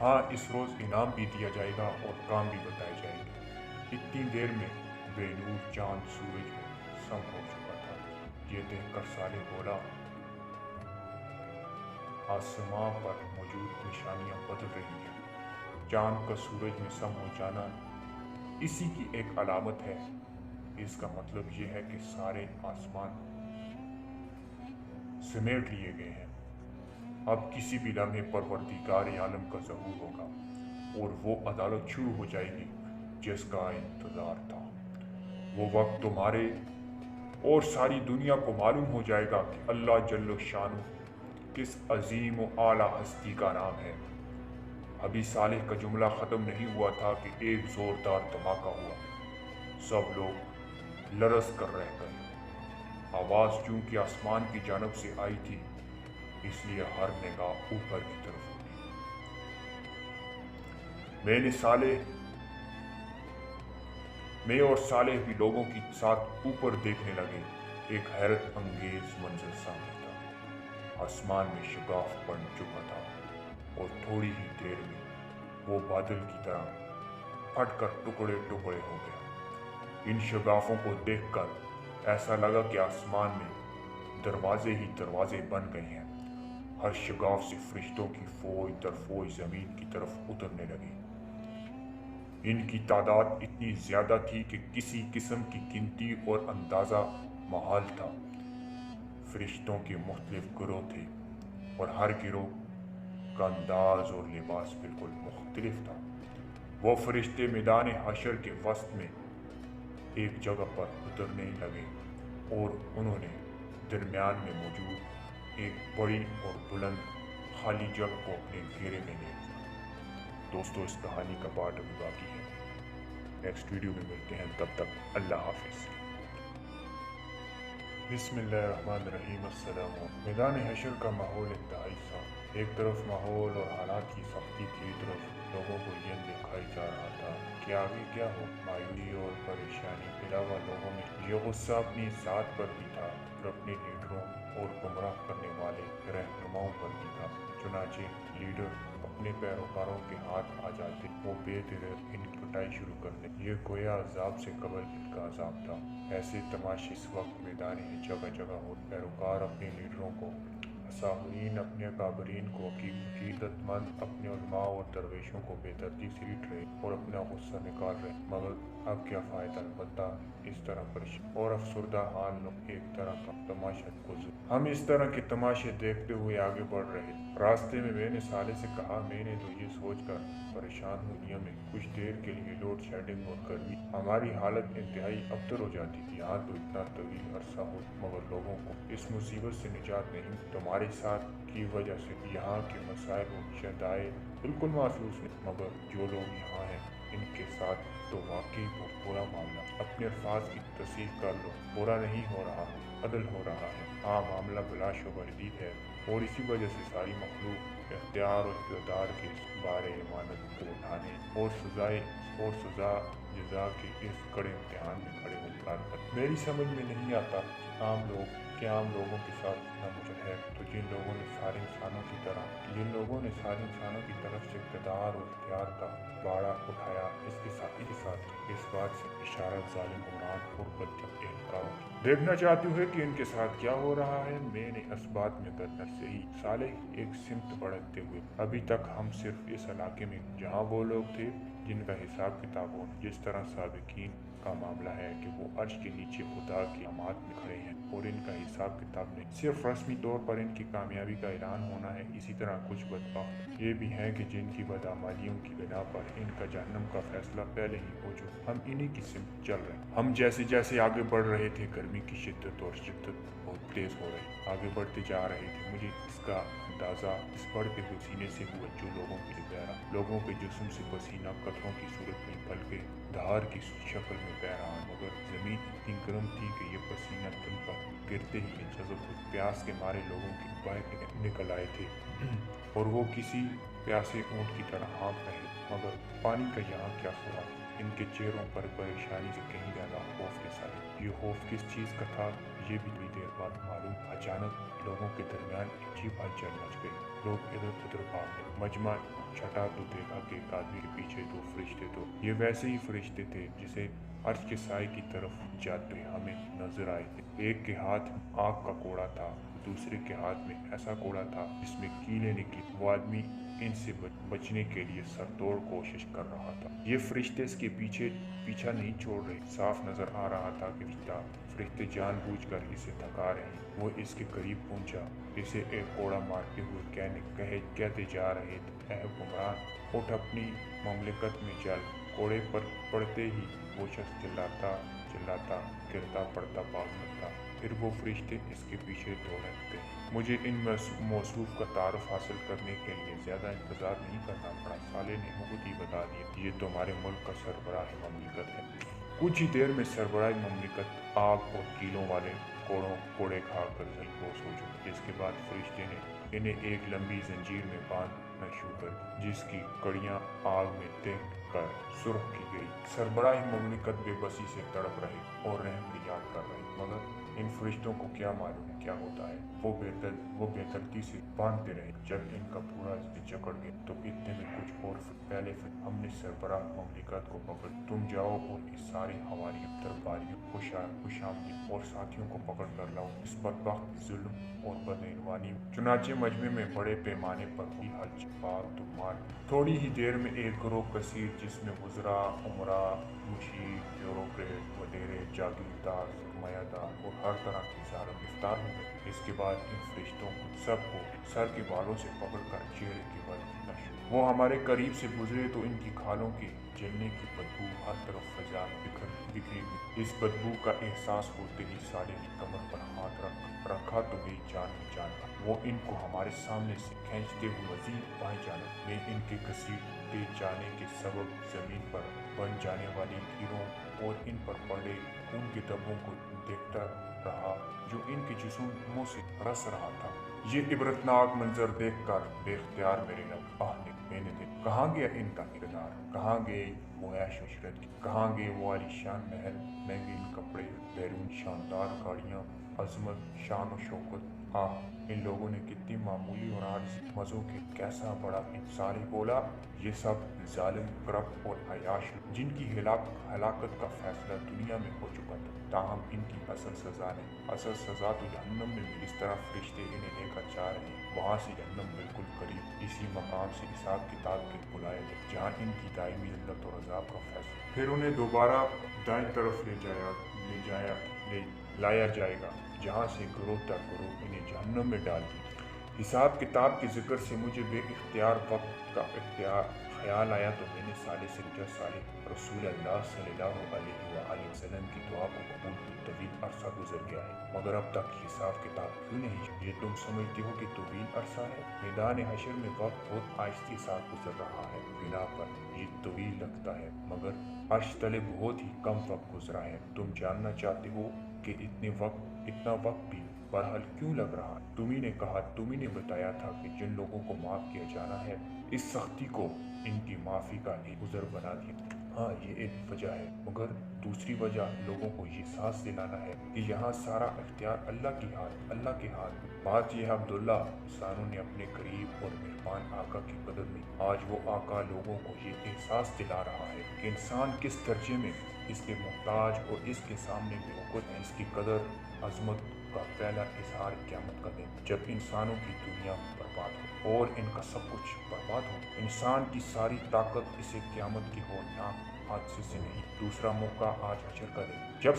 ہاں، اس روز انعام بھی دیا جائے گا اور کام بھی بتائے جائیں گے۔ اتنی دیر میں بے نور چاند سورج میں سم ہو چکا تھا۔ یہ دیکھ کر صالح بولا، آسماں پر موجود نشانیاں بدل رہی ہیں۔ چاند کا سورج میں سم ہو جانا اسی کی ایک علامت ہے۔ اس کا مطلب یہ ہے کہ سارے آسمان سمیٹ لیے گئے ہیں۔ اب کسی بھی لمحے پروردگار عالم کا ظہور ہوگا اور وہ عدالت شروع ہو جائے گی جس کا انتظار تھا۔ وہ وقت تمہارے اور ساری دنیا کو معلوم ہو جائے گا کہ اللہ جل شانہ किस अजीम व आला हस्ती का नाम है। अभी सालेह का जुमला ख़त्म नहीं हुआ था कि एक ज़ोरदार धमाका हुआ। सब लोग लरस कर रह गए। आवाज़ चूंकि आसमान की जानब से आई थी, इसलिए हर निगाह ऊपर की तरफ होगी। मैं और सालेह भी लोगों के साथ ऊपर देखने लगे। एक हैरत अंगेज मंजर सामने था। आसमान में शगाफ बन चुका था और थोड़ी ही देर में वो बादल की तरह फटकर टुकड़े टुकड़े हो गया। इन शगाफों को देखकर ऐसा लगा कि आसमान में दरवाजे ही दरवाजे बन गए हैं। हर शगाफ से फरिश्तों की फौज दर फौज जमीन की तरफ उतरने लगी। इनकी तादाद इतनी ज्यादा थी कि किसी किस्म की गिनती और अंदाजा महाल था। फरिश्तों के मुख्तलिफ गिरोह थे और हर गिरोह का अंदाज और लिबास बिल्कुल मुख्तलिफ था। वो फरिश्ते मैदान हशर के वस्त में एक जगह पर उतरने लगे और उन्होंने दरमियान में मौजूद एक बड़ी और बुलंद खाली जगह को अपने घेरे में ले लिया। दोस्तों, इस कहानी का पार्ट अभी बाकी है। नेक्स्ट वीडियो में मिलते हैं, तब तक अल्लाह हाफिज़। बिस्मिल्लाहिर्रहमानिर्रहीम। अस्सलाम। मैदान हशर का माहौल इंतहाई साफ। एक तरफ माहौल और हालात की सख्ती थी, तरफ लोगों को ये दिखाई जा रहा था कि आगे क्या हो। मायूसी और परेशानी के अलावा लोगों में ये गुस्सा अपनी ज़ात पर भी था और अपने लीडरों और गुमराह करने वाले रहनुमाओं पर भी था। चुनाचे लीडर अपने पैरोकारों के हाथ आ जाते, वो बेधड़क इनकी पिटाई शुरू कर दे। ये गोया अजाब से कबल इनका अजाब था। ऐसे तमाशे इस वक्त मैदान में जगह जगह हो। पैरोकार अपने लीडरों को, असाहुरीन अपने काबरीन को, अकीदतमंद अपने उलमा और दरवेशों को बेतरतीब से पीट रहे और अपना गुस्सा निकाल रहे। मगर अब क्या फ़ायदा, अलबत्ता इस तरह परेशान और अफसरदा हाल लोग एक तरह का तमाशा गुजर। हम इस तरह के तमाशे देखते हुए आगे बढ़ रहे। रास्ते में मैंने साले से कहा, मैंने तो ये सोचकर परेशान हूँ, दुनिया में कुछ देर के लिए लोड शेडिंग और गर्मी हमारी हालत इंतहाई अबतर हो जाती थी। यहाँ तो इतना तवील अरसा हो, मगर लोगों को इस मुसीबत से निजात नहीं। तुम्हारे साथ की वजह से यहाँ के मसाइल और शदायद बिल्कुल महसूस नहीं, मगर जो लोग यहाँ हैं इनके साथ तो वाकई बहुत बुरा मामला। अपने अल्फाज की तस्दीक कर लो, बुरा नहीं हो रहा, अदल हो रहा है। हाँ, मामला बिलाशुबह शदीद है और इसी वजह से सारी मखलूक इख्तियार और इक़्तिदार के बारे इमानत को उठाने और सज़ा जज़ा के इस कड़े इम्तिहान में खड़े होकर मेरी समझ में नहीं आता आम लोगों के साथ इतना मुझे है। तो जिन लोगों ने सारे इंसानों की तरफ से इक़्तिदार और इख्तियार का बाड़ा उठाया, इसके साथ इस बात से इशारत जालिम हुक्मरान और बदतमीज एहलकारों की देखना चाहती हूँ कि इनके साथ क्या हो रहा है। मैंने इस बात में करना से ही साले एक सिमत बढ़ते हुए, अभी तक हम सिर्फ इस इलाके में जहाँ वो लोग थे जिनका हिसाब किताब हो, जिस तरह साबिकीन का मामला है कि वो अर्श के नीचे खुदा की अमात में खड़े हैं और इनका हिसाब किताब नहीं, सिर्फ रस्मी तौर पर इनकी कामयाबी का ऐलान होना है। इसी तरह कुछ बदबख्त ये भी हैं कि जिनकी बदअमालियों की बिना पर इनका जहन्नम का फैसला पहले ही हो चुका। हम इन्हीं की सिमत चल रहे हैं। हम जैसे जैसे आगे बढ़ रहे थे, गर्मी की शिद्दत बहुत तेज हो रही, आगे बढ़ते जा रहे थे। मुझे इसका अंदाजा इस बढ़ते हुए पसीने से हुआ जो लोगों के जिस्म से पसीना कतरों की सूरत में निकल के धार की शक्ल में बह रहा, मगर जमीन इतनी गर्म थी कि ये पसीना तन पर गिरते ही जज़ब प्यास के मारे लोगों की बाहर निकल आए थे और वो किसी प्यासे ऊंट की तरह हाँफ रहे। मगर पानी का यहाँ क्या हुआ? इनके चेहरों पर परेशानी से कहीं ज्यादा खौफ के साथ। ये खौफ किस चीज़ का था, ये भी थोड़ी देर बाद मालूम। अचानक लोगों के दरमियान अजीब हलचल मच गई। लोग इधर उधर भागने मजमा छटा तो देखा कि एक आदमी के पीछे दो फरिश्ते, तो ये वैसे ही फरिश्ते थे जिसे अर्श के साए की तरफ जाते हमें नजर आए थे। एक के हाथ आग का कोड़ा था, दूसरे के हाथ में ऐसा कोड़ा था जिसमें कीले निकली। वो आदमी इनसे बचने के लिए सरतोड़ कोशिश कर रहा था। ये फरिश्ते इसके पीछा नहीं छोड़ रहे। साफ नजर आ रहा था कि फरिश्ते जानबूझकर इसे थका रहे। वो इसके करीब पहुंचा, इसे एक कोड़ा मारते हुए कहते जा रहे थे, ऐ गुमरान, उठ, अपनी ममलिकत में चल। कोड़े पर पड़ते ही वो शख्स चिल्लाता, गिरता पड़ता भाग सकता। फिर वो फरिश्ते इसके पीछे दौड़ते। मुझे इन मौसूफ का तारुफ हासिल करने के लिए ज़्यादा इंतज़ार नहीं करना पड़ा। साले ने मुझे बता दिया, ये तुम्हारे मुल्क का सरबराह ममलिकत है। कुछ ही देर में सरबराह ममलिकत आग और कीलों वाले कोड़े खाकर बेहोश हो चुके। इसके बाद फरिश्ते ने इन्हें एक लंबी जंजीर में बांधना शुरू कर दी, जिसकी कड़ियां आग में देख कर सुर्ख की गई। सरबराह ममलिकत बेबसी से तड़प रहे और रहम की याद कर रहे, मगर इन फरिश्तों को क्या मालूम क्या होता है। वो बेतरती से बांधते रहे। जब इनका पूरा जकड़ गया तो इतने में कुछ और पहले हमने सरबराह ममलिकत को पकड़, तुम जाओ और इस सारे हवारियों, दरबारियों, खुशामदी और साथियों को पकड़ कर लाओ इस बदबख्त जुल्म और बदइनवानी। चुनाचे मजमे में बड़े पैमाने पर हुई हलचल मार। थोड़ी ही देर में एक ग्रोह कसीर, जिसमें वज़रा, उमरा, मुशीर, ब्यूरोक्रेट, वडेरे, जागीरदार, सरमायादार और हर तरह की ज़ालिम गिरफ्तार हो गए। इसके बाद इन फरिश्तों को सबको सर के बालों से पकड़कर चेहरे के बल गिरना शुरू। वो हमारे करीब से गुजरे तो इनकी खालों के जलने की बदबू हर तरफ फजा में बिखरी हुई। इस बदबू का एहसास होते ही साले ने कमर पर हाथ रखा तो मेरी जान में जान आ। वो इनको हमारे सामने से खींचते हुए मजीद बाएं जानब में इनके घसीटते जाने के सबब जमीन पर बन जाने वाली कीड़ों और इन पर पड़े खून के धब्बों को देखता रहा, जो इनके जिस्मों से रस रहा था। ये इबरतनाक मंजर देखकर बेख्तियार मेरे लब मैंने देखा। कहाँ गया इनका किरदार, कहाँ गए वो ऐश इशरत की, कहाँ गए वो आलीशान महल, महंगे कपड़े, बैरून शानदार गाड़ियाँ, अजमत, शान और शौकत। इन लोगों ने कितनी मामूली और आर्जी मज़ों के कैसा बड़ा इंसान बोला। ये सब जालिम, करप्ट और अयाश, जिनकी हलाकत का फैसला दुनिया में हो चुका था। ताहम इनकी असल सज़ा नहीं, असल सज़ा तो जहन्नम में मिली। इस तरह फरिश्ते इन्हें लेकर जा रहे हैं। वहाँ से जहन्नम बिल्कुल करीब, इसी मकाम से हिसाब किताब के बुलाए गए, जहाँ इनकी दायमी जिल्लत और अज़ाब का फैसला। फिर उन्हें दोबारा दाएं तरफ लाया जाएगा, जहाँ से ग्रोह दर ग्रोह इन्हें जहन्नम में डाल दी। हिसाब किताब के जिक्र से मुझे बेइख्तियार वक्त का ख्याल आया तो मैंने साले से पूछा, साले रसूल अल्लाह सल्लल्लाहु अलैहि वसल्लम की दुआ को कबूल की तवील अरसा गुजर गया है, मगर अब तक हिसाब किताब क्यों नहीं? ये तुम समझते हो कि तवील अरसा है? मैदान हशर में वक्त बहुत आहिस्ते साथ गुजर रहा है, बिना पर ये तवील लगता है, मगर अर्श तले बहुत ही कम वक्त गुजरा है। तुम जानना चाहते हो कि इतना वक्त भी बहरहाल क्यों लग रहा है? तुम्ही ने कहा, तुम्ही ने बताया था कि जिन लोगों को माफ किया जाना है, इस सख्ती को इनकी माफी का एक गुजर बना दिया। हाँ, ये एक वजह है, मगर दूसरी वजह लोगों को ये सांस दिलाना है कि यहाँ सारा इख्तियार अल्लाह के हाथ। बात यह अब्दुल्ला, इंसानों ने अपने करीब और मेहरबान आका की कदर में, आज वो आका लोगों को ये एहसास दिला रहा है कि इंसान किस दर्जे में इसके मोहताज और इसके सामने बेवकूफ़ है। इसकी कदर अजमत का पहला इजहार क़यामत का दिन, जब इंसानों की दुनिया बर्बाद हो और इनका सब कुछ बर्बाद हो। इंसान की सारी ताकत इसे क़यामत की होलनाक हादसे से नहीं। दूसरा मौका आज हशर का दिन, जब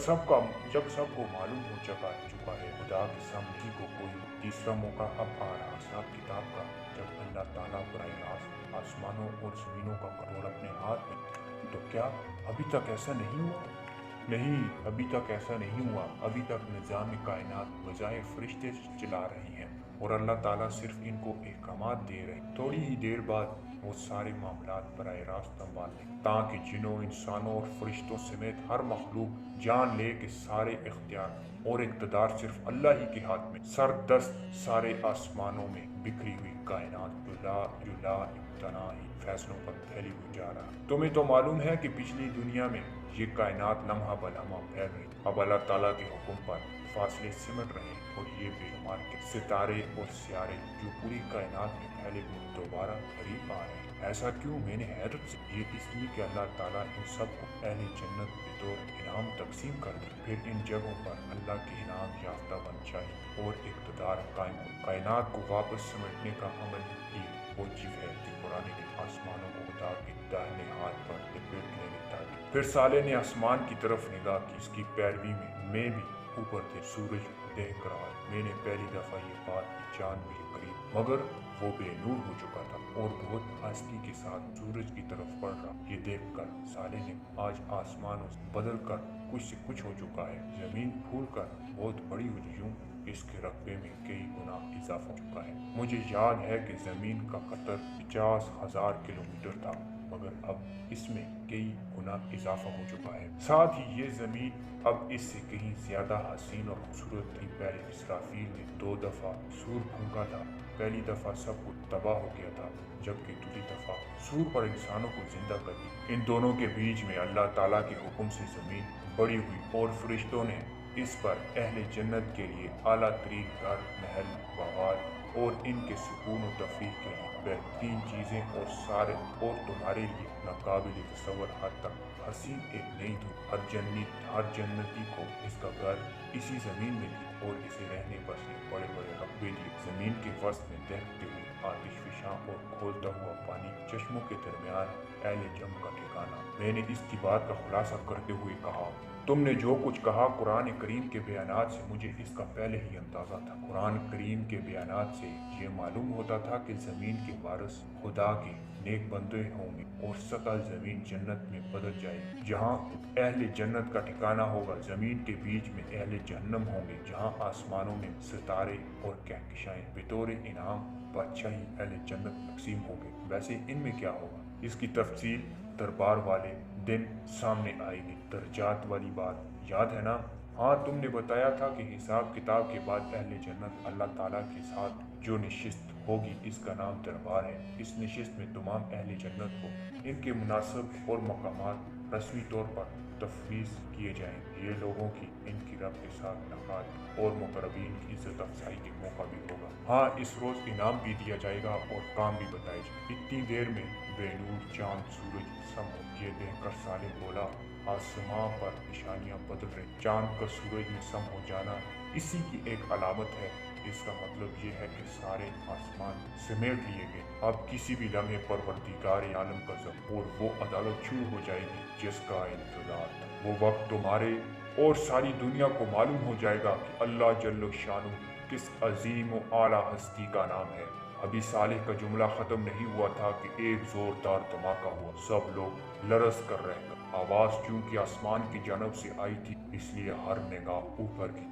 सबको मालूम हो चुका है खुदा के सामने को कोई। तीसरा मौका अब आ रहा, हिसाब किताब का, जब अल्लाह ताला बराह रास्त आसमानों और ज़मीनों का कंट्रोल अपने हाथ में। तो क्या अभी तक ऐसा नहीं हुआ? नहीं, अभी तक ऐसा नहीं हुआ। अभी तक निज़ाम कायनात बजाय फरिश्ते चला रहे हैं और अल्लाह ताला सिर्फ इनको अहकामात दे रहे हैं। थोड़ी ही देर बाद वो सारे मामलात बराह रास्त संभाल लें, ताकि जिनों, इंसानों और फरिश्तों समेत हर मखलूक जान ले कि सारे इख्तियार और इक़्तिदार सिर्फ अल्लाह ही के हाथ में। सरदस्त सारे आसमानों में बिखरी हुई कायनात जुला तनाही फैसलों पर फैली हुई जा रहा। तुम्हें तो मालूम है कि पिछली दुनिया में ये कायनात लम्हा बलम्हा फैल रही। अब अल्लाह ताला के हुक्म पर फासले सिमट रहे और ये बेशुमार के सितारे और सियारे जो पूरी कायनात में फैले हुए दोबारा करीब आ रहे हैं। ऐसा क्यों? मैंने हैरत से, ये इसलिए कि अल्लाह ताला इन सबको अहले जन्नत बतौर इनाम तकसीम कर दे। फिर इन जगहों पर अल्लाह के इनाम याफ्ता बादशाही और इक़्तिदार कायम हो। कायनात को वापस समेटने का अमल ही वो चीज़ है कि कुरान ने आसमानों को खुदा के दाहिने हाथ पर लपेट लेने ताकि। फिर साले ने आसमान की तरफ निगाह की, इसकी पैरवी में मैं भी ऊपर थे। सूरज देख रहा। मैंने पहली दफा ये बात चांद के करीब, मगर वो बेनूर हो चुका था और बहुत आस्ती के साथ सूरज की तरफ बढ़ रहा। ये देखकर साले ने आज आसमान बदल कर कुछ से कुछ हो चुका है। जमीन फूल कर बहुत बड़ी हो यूं इसके रकबे में कई गुना इजाफा हो चुका है। मुझे याद है कि जमीन का कतर 50,000 किलोमीटर था, मगर अब इसमें कई गुना इजाफा हो चुका है। साथ ही ये जमीन अब इससे कहीं ज्यादा हसीन और खूबसूरत थी। पहले इसराफील ने 2 दफा सूर फूंका था। पहली दफा सब कुछ तबाह हो गया था, जबकि दूसरी दफा सूर पर इंसानों को जिंदा कर दी। इन दोनों के बीच में अल्लाह ताला के हुक्म से जमीन बड़ी हुई और फरिश्तों ने इस पर अहले जन्नत के लिए आला तरीन घर, महल, बागात और इनके सुकून और तफरीह के लिए बेहतरीन चीज़ें और तुम्हारे लिए नाकाबिल तसव्वुर हद तक हसीन एक नई धूप हर जन्नती को इसका घर इसी ज़मीन में थी और इसे रहने बसने बड़े बड़े रकबे दिए। ज़मीन के वस्त में दहकते हुए आतिशफिशां और खोलता हुआ पानी, चश्मों के दरमियान अहले जम का ठिकाना। मैंने इसकी बात का खुलासा करते हुए कहा, तुमने जो कुछ कहा कुरान करीम के बयानात से मुझे इसका पहले ही अंदाजा था। कुरान करीम के बयानात से ये मालूम होता था कि ज़मीन के वारिस खुदा के नेक बंदे होंगे और सकल ज़मीन जन्नत में बदल जाएगी, जहाँ अहले जन्नत का ठिकाना होगा। ज़मीन के बीच में अहले जहन्नम होंगे, जहाँ आसमानों में सितारे और कहकशाएं बतौर इनाम बादशाही अहले जन्नत तकसीम होंगे। वैसे इनमें क्या होगा, इसकी तफसील दरबार वाले दिन सामने आएगी। दर्जात वाली बात याद है ना? हाँ, तुमने बताया था कि हिसाब किताब के बाद अहले जन्नत अल्लाह ताला के साथ जो नशिस्त होगी इसका नाम दरबार है। इस नशिस्त में तमाम अहले जन्नत को इनके मुनासिब और मकामात रस्मी तौर पर तफवीज़ किए जाएंगे। ये लोगों की इनकी रब के साथ मुलाकात और मुकर्रबीन की इज्जत अफजाई के मौका भी होगा। हाँ, इस रोज़ इनाम भी दिया जाएगा और काम भी बताए जाए। इतनी देर में बेनूर चांद सूरज सम हो। ये देखकर साले बोला, आसमां पर निशानियां बदल रही। चांद का सूरज में सम हो जाना इसी की एक अलामत है। इसका मतलब ये है कि सारे आसमान समेट लिए गए। अब किसी भी लम्हे परवरदिगार आलम का ज़ब और वो अदालत शुरू हो जाएगी जिसका इंतजार था। वो वक्त तुम्हारे और सारी दुनिया को मालूम हो जाएगा कि अल्लाह जल्ल शानु किस अजीम व आला हस्ती का नाम है। अभी सालेह का जुमला खत्म नहीं हुआ था कि एक जोरदार धमाका हुआ। सब लोग लरस कर रह गए। आवाज चूंकि आसमान की जानब से आई थी, इसलिए हर निगाह ऊपर की।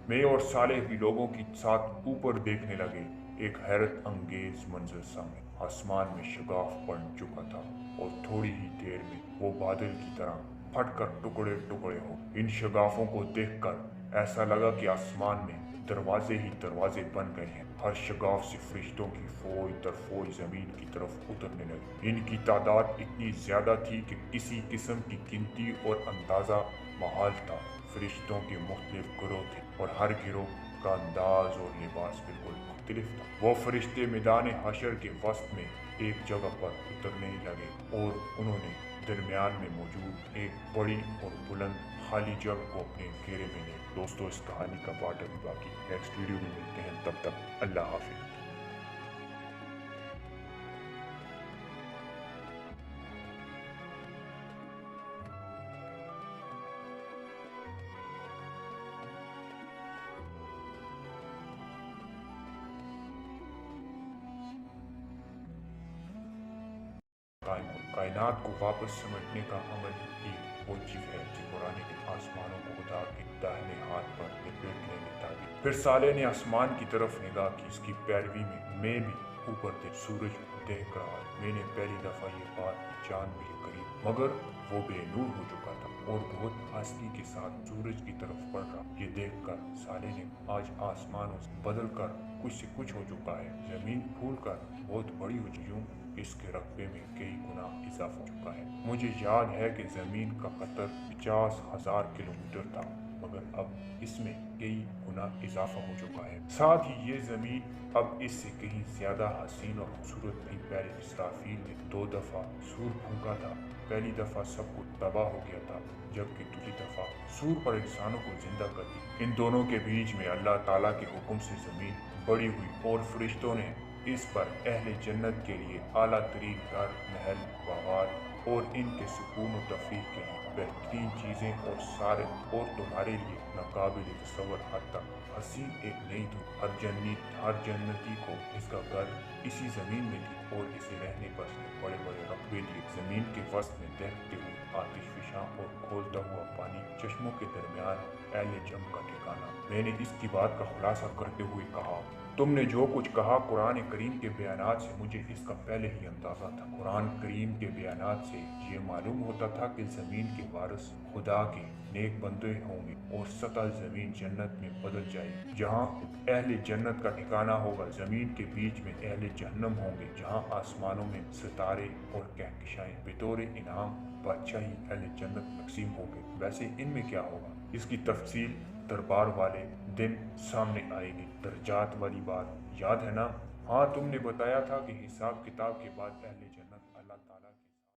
मैं और सालेह भी लोगों के साथ ऊपर देखने लगे। एक हैरत अंगेज मंजर सामने आसमान में शगाफ बन चुका था और थोड़ी ही देर में वो बादल की तरह फटकर टुकड़े टुकड़े हो। इन शगाफों को देखकर ऐसा लगा कि आसमान में दरवाजे ही दरवाजे बन गए हैं। हर शगाफ से फरिश्तों की फौज दर फौज जमीन की तरफ उतरने लगी। इनकी तादाद इतनी ज्यादा थी कि किसी किस्म की गिनती और अंदाजा महाल था। फरिश्तों के मुख्तलिफ गिरोह थे और हर गिरोह का अंदाज और लिबास बिल्कुल मुख्तलिफ था। वो फरिश्ते मैदान हशर के वस्त में एक जगह पर उतरने लगे और उन्होंने दरमियान में मौजूद एक बड़ी और बुलंद खाली जगह को अपने घेरे में लिया। दोस्तों, इस कहानी का पार्ट अभी बाकी। नेक्स्ट वीडियो में मिलते हैं, तब तक अल्लाह हाफिज़। कायनात को वापस समेटने का अमल ही वो चीज है जो कुरान के आसमानों को खुदा के दाहिने हाथ पर लपेट लेने ताकि। फिर साले ने आसमान की तरफ निगाह की। इसकी पैरवी में मैं भी ऊपर थे, सूरज देख रहा। मैंने पहली दफा ये बात चांद के करीब, मगर वो बेनूर हो चुका था और बहुत आस्ती के साथ सूरज की तरफ बढ़ रहा। ये देखकर साले ने आज आसमान बदल कर कुछ से कुछ हो चुका है। जमीन फूल कर बहुत बड़ी हो यूं इसके रकबे में कई गुना इजाफा हो चुका है। मुझे याद है कि जमीन का कतर 50,000 किलोमीटर था, मगर अब इसमें कई गुना इजाफा हो चुका है। साथ ही ये जमीन अब इससे कहीं ज्यादा हसीन और खूबसूरत थी। पहले इसराफील ने 2 दफा सूर फूंका था। पहली दफा सब कुछ तबाह हो गया था, जबकि दूसरी दफा सूर पर इंसानों को जिंदा कर दी। इन दोनों के बीच में अल्लाह ताला के हुक्म से जमीन बड़ी हुई और फरिश्तों ने इस पर अहले जन्नत के लिए आला तरीन घर, महल, बागात اور ان کے سکون و تفریح کے لیے بہترین چیزیں اور تمہارے لیے ناقابل تصور حد تک حسین ایک نئی دنیا۔ ہر جنتی کو اس کا گھر اسی زمین میں تھی اور اسے رہنے پر اس نے بڑے بڑے رقبے دیے۔ زمین کے وسط میں دہتے ہوئے آتش فشاں اور کھولتا ہوا پانی، چشموں کے درمیان اہل جم کا ٹھکانا۔ میں نے اس کی بات کا خلاصہ کرتے ہوئے کہا، تم نے جو کچھ کہا قرآن کریم کے بیانات سے مجھے اس کا پہلے ہی اندازہ تھا۔ قرآن کریم کے بیانات سے یہ معلوم ہوتا تھا کہ زمین کے وارث خدا کے نیک بندے ہوں گے اور سطح زمین جنت میں بدل جائے گی، جہاں اہل جنت کا ٹھکانہ ہوگا۔ زمین کے بیچ میں اہل جہنم ہوں گے، جہاں آسمانوں میں ستارے اور کہکشائیں بطور انعام بادشاہی اہل جنت تقسیم ہوں گے۔ ویسے ان میں کیا ہوگا، اس کی تفصیل دربار والے دن سامنے آئے گی۔ درجات والی بات یاد ہے نا؟ ہاں، تم نے بتایا تھا کہ حساب کتاب کے بعد اہل جنت